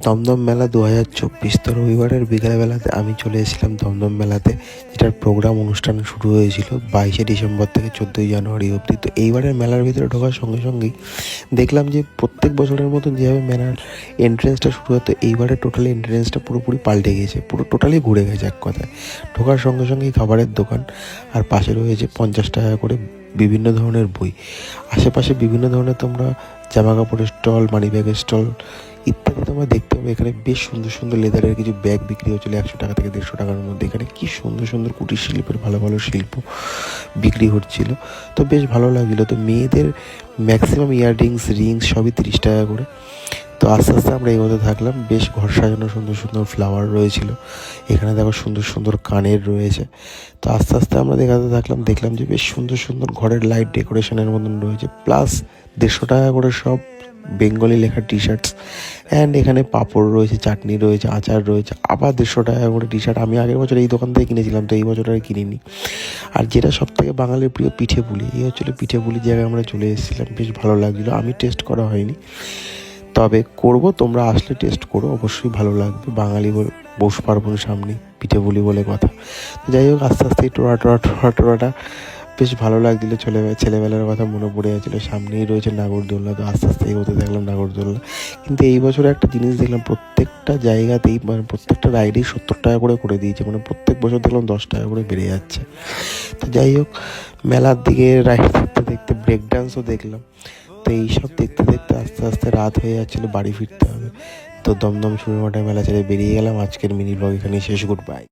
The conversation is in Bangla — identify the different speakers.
Speaker 1: দমদম মেলা 2024। তো রবিবারের বিকেলবেলাতে আমি চলে এসেছিলাম দমদম মেলাতে, যেটার প্রোগ্রাম অনুষ্ঠান শুরু হয়েছিল 22শে ডিসেম্বর থেকে 14ই জানুয়ারি অবধি। তো এইবারের মেলার ভিতরে ঢোকার সঙ্গে সঙ্গেই দেখলাম যে প্রত্যেক বছরের মতন যেভাবে মেলার এন্ট্রেন্সটা শুরু হতো, এইবারে টোটালি এন্ট্রেন্সটা পুরোপুরি পাল্টে গিয়েছে, পুরো টোটালি ঘুরে গেছে এক কথায়। ঢোকার সঙ্গে সঙ্গেই খাবারের দোকান, আর পাশে রয়েছে 50 টাকা করে বিভিন্ন ধরনের বই। আশেপাশে বিভিন্ন ধরনের তোমরা জামা কাপড়ের স্টল, মানি ব্যাগের স্টল ইত্যাদি তোমরা দেখতে পাবে। এখানে বেশ সুন্দর সুন্দর লেদারের কিছু ব্যাগ বিক্রি হচ্ছিল 100 টাকা থেকে 150 টাকার মধ্যে। এখানে কি সুন্দর সুন্দর কুটির শিল্পের ভালো ভালো শিল্প বিক্রি হচ্ছিল, তো বেশ ভালো লাগছিলো। তো মেয়েদের ম্যাক্সিমাম ইয়াররিংস, রিংস সবই 30 টাকা করে। তো আস্তে আস্তে আমরা এগোতে থাকলাম। বেশ ঘর সাজানো সুন্দর সুন্দর ফ্লাওয়ার রয়েছিল। এখানে দেখো সুন্দর সুন্দর কানের রয়েছে। তো আস্তে আস্তে আমরা দেখাতে থাকলাম, দেখলাম যে বেশ সুন্দর সুন্দর ঘরের লাইট ডেকোরেশনের মতন রয়েছে। প্লাস 150 টাকা করে সব বেঙ্গলি লেখা টি শার্টস। অ্যান্ড এখানে পাঁপড় রয়েছে, চাটনি রয়েছে, আচার রয়েছে। আবার 150 টাকা করে টি শার্ট। আমি আগের বছর এই দোকান থেকে কিনেছিলাম, তো এই বছর আর কিনিনি। আর যেটা সব থেকে বাঙালির প্রিয় পিঠে পুলি, এই হচ্ছিলো পিঠে পুলির জায়গায় আমরা চলে এসেছিলাম। বেশ ভালো লাগছিলো। আমি টেস্ট করা হয়নি, তবে করবো। তোমরা আসলে টেস্ট করো, অবশ্যই ভালো লাগবে। বাঙালি পৌষ পার্বণ সামনে, পিঠে পুলি বলে কথা। তো যাই হোক, আস্তে আস্তে টোরাটা বেশ ভালো লাগছিলো। ছেলেবেলার কথা মনে পড়ে যাচ্ছিলো। সামনেই রয়েছে নাগরদোলনা। তো আস্তে আস্তে এগোতে দেখলাম নাগরদোলনা। কিন্তু এই বছরে একটা জিনিস দেখলাম, প্রত্যেকটা জায়গাতেই মানে প্রত্যেকটা রাইডেই 70 টাকা করে দিয়েছে। মানে প্রত্যেক বছর দেখলাম 10 টাকা করে বেড়ে যাচ্ছে। তো যাই হোক, মেলার দিকে রাইড দেখতে দেখতে ব্রেক ডান্সও দেখলাম। তো এইসব দেখতে দেখতে আস্তে আস্তে রাত হয়ে যাচ্ছিলো, বাড়ি ফিরতে হবে। তো দমদম সুড়িমাঠা মেলা ছেড়ে বেরিয়ে গেলাম। আজকের মিনি ব্লগ এখানেই শেষ। Good bye.